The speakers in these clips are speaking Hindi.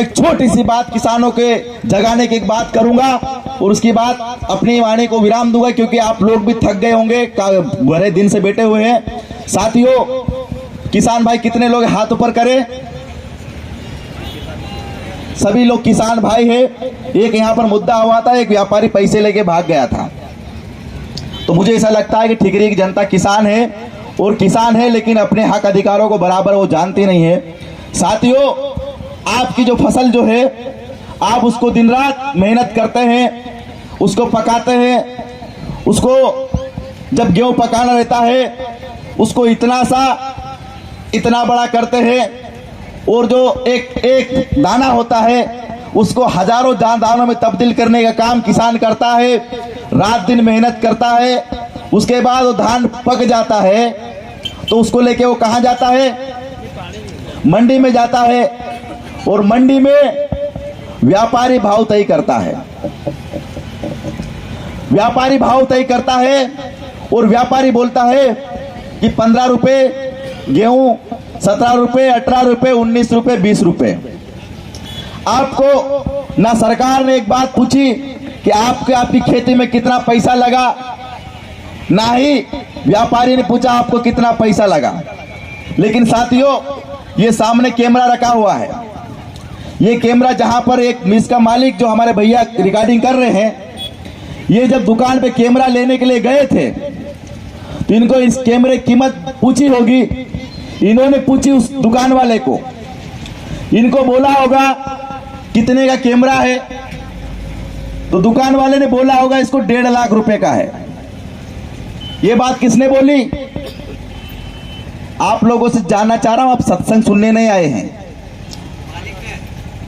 एक छोटी सी बात किसानों के जगाने की एक बात करूंगा और उसके बाद अपनी वाणी को विराम दूंगा, क्योंकि आप लोग भी थक गए होंगे, बड़े दिन से बैठे हुए हैं। साथियों, किसान भाई कितने लोग हाथ ऊपर करें? सभी लोग किसान भाई है। एक यहाँ पर मुद्दा हुआ था, एक व्यापारी पैसे लेके भाग गया था। तो मुझे ऐसा लगता है कि ठिकरी की जनता किसान है और किसान है, लेकिन अपने हक अधिकारों को बराबर वो जानती नहीं है। साथियों, आपकी जो फसल जो है, आप उसको दिन रात मेहनत करते हैं, उसको पकाते हैं, उसको जब गेहूं पकाना रहता है उसको इतना बड़ा करते हैं, और जो एक दाना होता है उसको हजारों दानों में तब्दील करने का काम किसान करता है, रात दिन मेहनत करता है। उसके बाद वो धान पक जाता है तो उसको लेके वो कहाँ जाता है? मंडी में जाता है, और मंडी में व्यापारी भाव तय करता है। व्यापारी भाव तय करता है और व्यापारी बोलता है कि 15 रुपए गेहूं, 17 रुपए, 18 रुपए, 19 रुपए, 20 रुपए। आपको ना सरकार ने एक बात पूछी कि आपकी खेती में कितना पैसा लगा, ना ही व्यापारी ने पूछा आपको कितना पैसा लगा। लेकिन साथियों, ये सामने कैमरा रखा हुआ है। ये कैमरा जहां पर एक इसका मालिक जो हमारे भैया रिकॉर्डिंग कर रहे हैं, ये जब दुकान पे कैमरा लेने के लिए गए थे तो इनको इस कैमरे की कीमत पूछी होगी। इन्होंने पूछी उस दुकान वाले को, इनको बोला होगा कितने का कैमरा है, तो दुकान वाले ने बोला होगा इसको 1.5 लाख रुपए का है। ये बात किसने बोली? आप लोगों से जानना चाह रहा हूं, आप सत्संग सुनने नहीं आए हैं।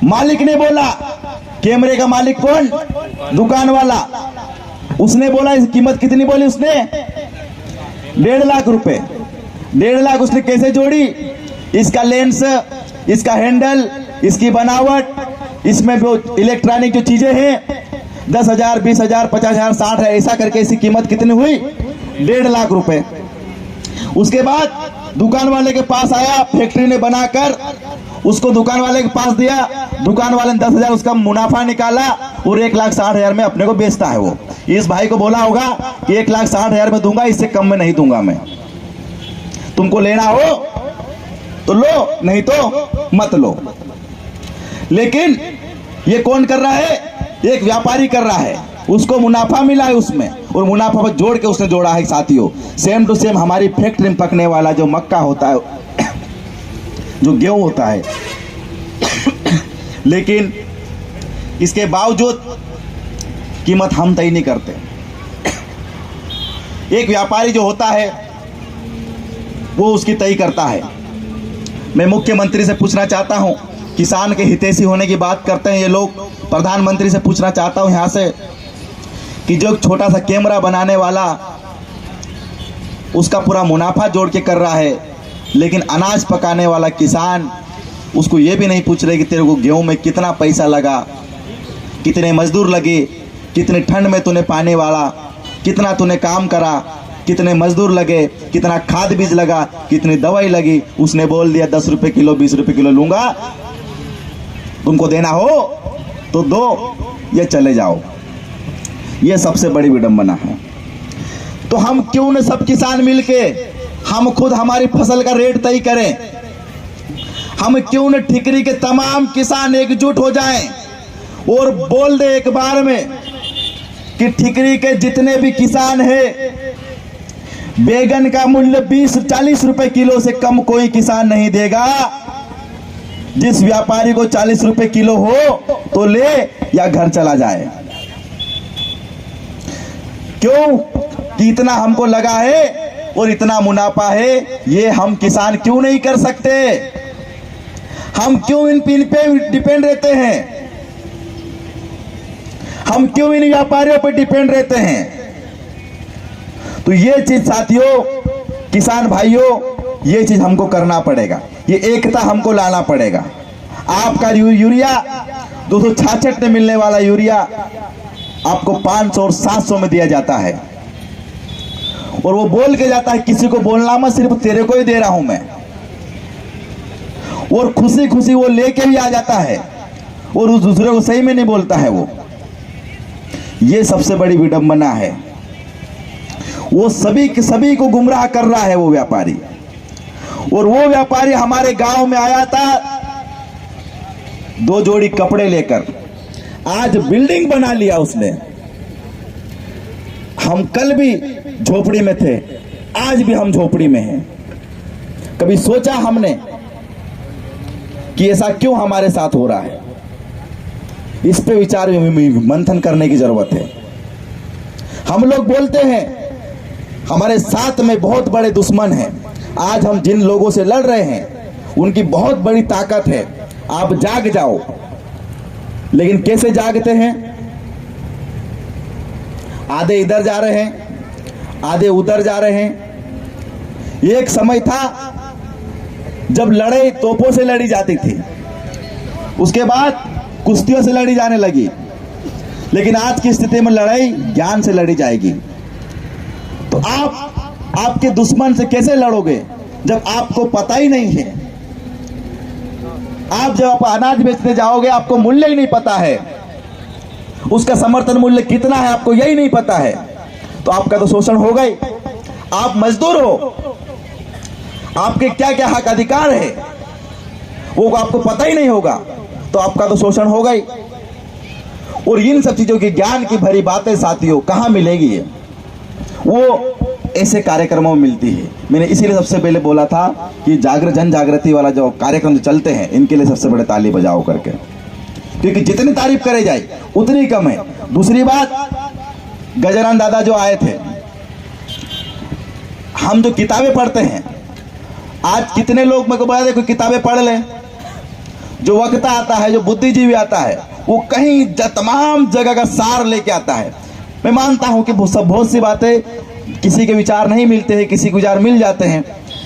मालिक ने बोला। कैमरे का मालिक कौन? दुकान वाला। उसने बोला। इस कीमत कितनी बोली उसने? 1.5 लाख रुपए। 1.5 लाख उसने कैसे जोड़ी? इसका लेंस, इसका हैंडल, इसकी बनावट, इसमें जो इलेक्ट्रॉनिक जो चीजें हैं, 10,000, 20,000, 50,000, 60,000, ऐसा करके इसकी कीमत कितनी हुई? 1.5 लाख रुपए। उसके बाद दुकान वाले के पास आया, फैक्ट्री ने बनाकर उसको दुकान वाले के पास दिया। दुकान वाले ने 10,000 उसका मुनाफा निकाला और 1,60,000 में अपने को बेचता है। वो इस भाई को बोला होगा कि 1,60,000 में दूंगा, इससे कम में नहीं दूंगा मैं। तुमको लेना हो तो लो, नहीं तो मत लो। लेकिन ये कौन कर रहा है? एक व्यापारी कर रहा है। उसको मुनाफा मिला है उसमें, और मुनाफा पर जोड़ के उसने जोड़ा है। साथियों, सेम टू सेम हमारी फैक्ट्री में पकने वाला जो मक्का होता है, जो गेहूं होता है, लेकिन इसके बावजूद कीमत हम तय नहीं करते। एक व्यापारी जो होता है वो उसकी तय करता है। मैं मुख्यमंत्री से पूछना चाहता हूं, किसान के हितैषी होने की बात करते हैं ये लोग। प्रधानमंत्री से पूछना चाहता हूं यहां से कि जो छोटा सा कैमरा बनाने वाला उसका पूरा मुनाफा जोड़ के कर रहा है, लेकिन अनाज पकाने वाला किसान उसको ये भी नहीं पूछ रहे कि तेरे को गेहूं में कितना पैसा लगा, कितने मजदूर लगे, कितने ठंड में तूने पानी वाला, कितना तूने काम करा, कितने मजदूर लगे, कितना खाद बीज लगा, कितनी दवाई लगी। उसने बोल दिया 10 रुपए किलो, 20 रुपए किलो लूंगा, तुमको देना हो तो दो या चले जाओ। ये सबसे बड़ी विडंबना है। तो हम क्यों न सब किसान मिलके हम खुद हमारी फसल का रेट तय करें? हम क्यों न ठिकरी के तमाम किसान एकजुट हो जाएं और बोल दे एक बार में कि ठिकरी के जितने भी किसान हैं, बैगन का मूल्य 20-40 रुपए किलो से कम कोई किसान नहीं देगा। जिस व्यापारी को 40 रुपए किलो हो तो ले या घर चला जाए। क्यों? कि इतना हमको लगा है और इतना मुनाफा है, ये हम किसान क्यों नहीं कर सकते? हम क्यों इन पे डिपेंड रहते हैं? हम क्यों इन व्यापारियों पर डिपेंड रहते हैं? तो ये चीज साथियों, किसान भाइयों, ये चीज हमको करना पड़ेगा। ये एकता हमको लाना पड़ेगा। आपका यूरिया 266 में मिलने वाला यूरिया आपको 500 और 700 में दिया जाता है, और वो बोल के जाता है किसी को बोलना मत, सिर्फ तेरे को ही दे रहा हूं मैं, और खुशी खुशी वो लेके भी आ जाता है। और उस दूसरे को सही में नहीं बोलता है। वो ये सबसे बड़ी विडंबना है। वो सभी को गुमराह कर रहा है वो व्यापारी। और वो व्यापारी हमारे गांव में आया था 2 जोड़ी कपड़े लेकर, आज बिल्डिंग बना लिया उसने। हम कल भी झोपड़ी में थे, आज भी हम झोपड़ी में हैं। कभी सोचा हमने कि ऐसा क्यों हमारे साथ हो रहा है? इस पे विचार मंथन करने की जरूरत है। हम लोग बोलते हैं हमारे साथ में बहुत बड़े दुश्मन हैं। आज हम जिन लोगों से लड़ रहे हैं उनकी बहुत बड़ी ताकत है, आप जाग जाओ। लेकिन कैसे जागते हैं? आधे इधर जा रहे हैं, आधे उधर जा रहे हैं। एक समय था जब लड़ाई तोपों से लड़ी जाती थी, उसके बाद कुश्तियों से लड़ी जाने लगी। लेकिन आज की स्थिति में लड़ाई ज्ञान से लड़ी जाएगी। तो आप आपके दुश्मन से कैसे लड़ोगे जब आपको पता ही नहीं है? आप जब आप अनाज बेचने जाओगे आपको मूल्य ही नहीं पता है, उसका समर्थन मूल्य कितना है आपको यही नहीं पता है, तो आपका तो शोषण होगा ही। आप मजदूर हो, आपके क्या क्या हक अधिकार है वो आपको पता ही नहीं होगा, तो आपका तो शोषण होगा ही। और इन सब चीजों की ज्ञान की भरी बातें साथियों कहां मिलेगी? वो ऐसे कार्यक्रमों में मिलती है। मैंने इसीलिए सबसे पहले बोला था कि जन जागृति वाला जो कार्यक्रम जो चलते हैं इनके लिए सबसे बड़े ताली बजाओ करके, क्योंकि जितनी तारीफ करे जाए उतनी कम है। दूसरी बात, गजानन दादा जो आए थे, हम जो किताबें पढ़ते हैं, आज कितने लोग मेरे को बता दे कोई किताबें पढ़ ले। जो वक्ता आता है, जो बुद्धिजीवी आता है, वो कहीं तमाम जगह का सार लेके आता है। मैं मानता हूं कि बहुत सी बातें किसी के विचार नहीं मिलते हैं, किसी के विचार मिल जाते हैं,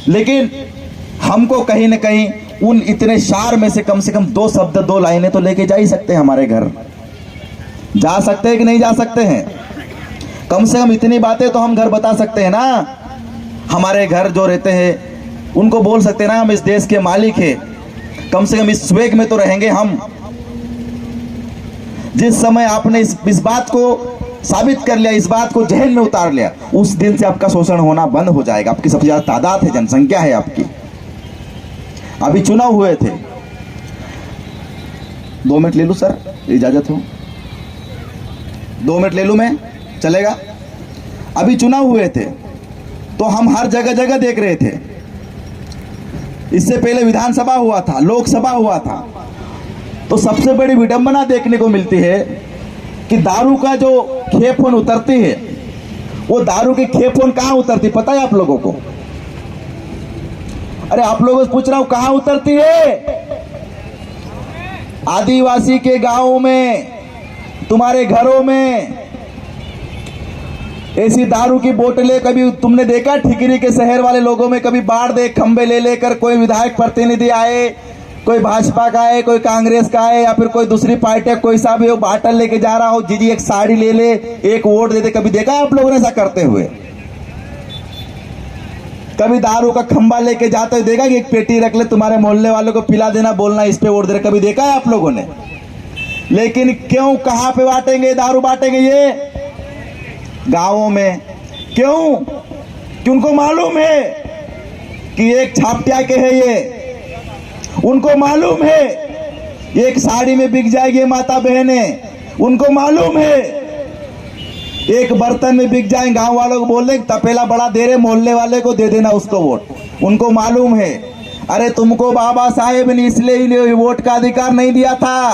लेकिन हमको कहीं ना कहीं उन इतने सार में से कम 2 शब्द 2 लाइनें तो लेके जा ही सकते हैं। हमारे घर जा सकते हैं कि नहीं जा सकते हैं? कम से कम इतनी बातें तो हम घर बता सकते हैं ना। हमारे घर जो रहते हैं उनको बोल सकते हैं ना हम इस देश के मालिक हैं, कम से कम इस स्वेग में तो रहेंगे हम। जिस समय आपने इस बात को साबित कर लिया, इस बात को जहन में उतार लिया, उस दिन से आपका शोषण होना बंद हो जाएगा। आपकी सबसे ज्यादा तादाद है, जनसंख्या है आपकी। अभी चुनाव हुए थे, 2 मिनट ले लूं सर, इजाजत हो? 2 मिनट ले लूं मैं, चलेगा? अभी चुनाव हुए थे तो हम हर जगह जगह देख रहे थे। इससे पहले विधानसभा हुआ था, लोकसभा हुआ था, तो सबसे बड़ी विडंबना देखने को मिलती है कि दारू का जो खेपोन उतरती है, वो दारू की खेपोन कहां उतरती पता है आप लोगों को? अरे आप लोगों से पूछ रहा हूं, कहां उतरती है? आदिवासी के गांवों में, तुम्हारे घरों में ऐसी दारू की बोतलें कभी तुमने देखा? ठिकरी के शहर वाले लोगों में कभी बाढ़ दे खंबे ले लेकर कोई विधायक प्रतिनिधि आए, कोई भाजपा का है, कोई कांग्रेस का है, या फिर कोई दूसरी पार्टी, कोई सा भी हो, बाटल लेके जा रहा हो, जी एक साड़ी ले ले, एक वोट दे दे, कभी देखा आप लोगों ने ऐसा करते हुए? कभी दारू का खंबा लेके जाते हुए देखा कि एक पेटी रख ले, तुम्हारे मोहल्ले वालों को पिला देना, बोलना इस पे वोट दे, कभी देखा है आप लोगों ने? लेकिन क्यों, कहां पे बांटेंगे दारू? बांटेंगे ये गांवों में। क्यों? कि उनको मालूम है कि एक छापटिया के है ये, उनको मालूम है एक साड़ी में बिक जाएगी माता बहने, उनको मालूम है एक बर्तन में बिक जाए, गांव वालों को बोल रहे तपेला बड़ा दे रहे, मोहल्ले वाले को दे देना उसको वोट, उनको मालूम है। अरे तुमको बाबा साहेब ने इसलिए वोट का अधिकार नहीं दिया था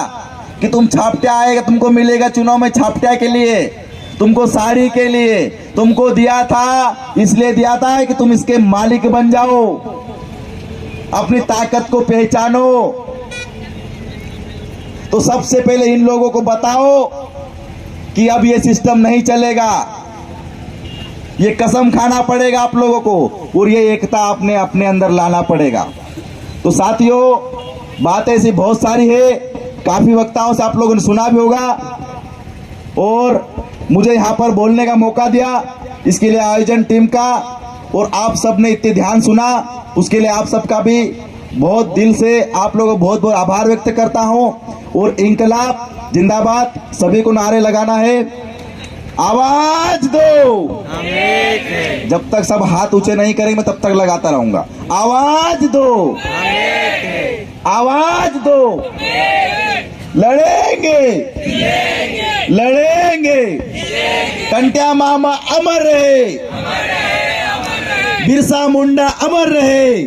कि तुम छापटिया आएगा, तुमको मिलेगा चुनाव में छापटिया के लिए, तुमको साड़ी के लिए तुमको दिया था, इसलिए दिया था कि तुम इसके मालिक बन जाओ, अपनी ताकत को पहचानो। तो सबसे पहले इन लोगों को बताओ कि अब ये सिस्टम नहीं चलेगा, ये कसम खाना पड़ेगा आप लोगों को, और ये एकता अपने अपने अंदर लाना पड़ेगा। तो साथियों, बात ऐसी बहुत सारी है, काफी वक्ताओं से आप लोगों ने सुना भी होगा, और मुझे यहाँ पर बोलने का मौका दिया, इसके लिए आयोजन टीम का और आप सब ने इतने ध्यान सुना, उसके लिए आप सबका भी बहुत दिल से आप लोगों को बहुत बहुत आभार व्यक्त करता हूँ। और इंकलाब जिंदाबाद सभी को नारे लगाना है। आवाज दो। जब तक सब हाथ ऊंचे नहीं करेंगे मैं तब तक लगाता रहूंगा। आवाज दो, आवाज दो। लड़ेंगे, लड़ेंगे। कंटिया मामा अमर रहे, बिरसा मुंडा अमर रहे,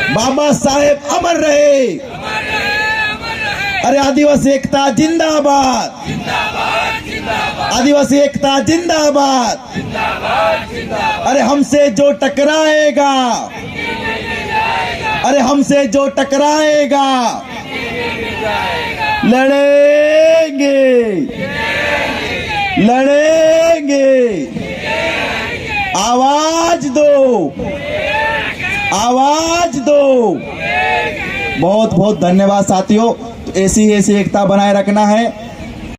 बाबा साहेब अमर रहे। अरे आदिवासी एकता जिंदाबाद, आदिवासी एकता जिंदाबाद। अरे हमसे जो टकराएगा, अरे हमसे जो टकराएगा, लड़ेंगे, लड़ेंगे। आवाज दो, आवाज दो। बहुत बहुत धन्यवाद साथियों। ऐसी एकता बनाए रखना है।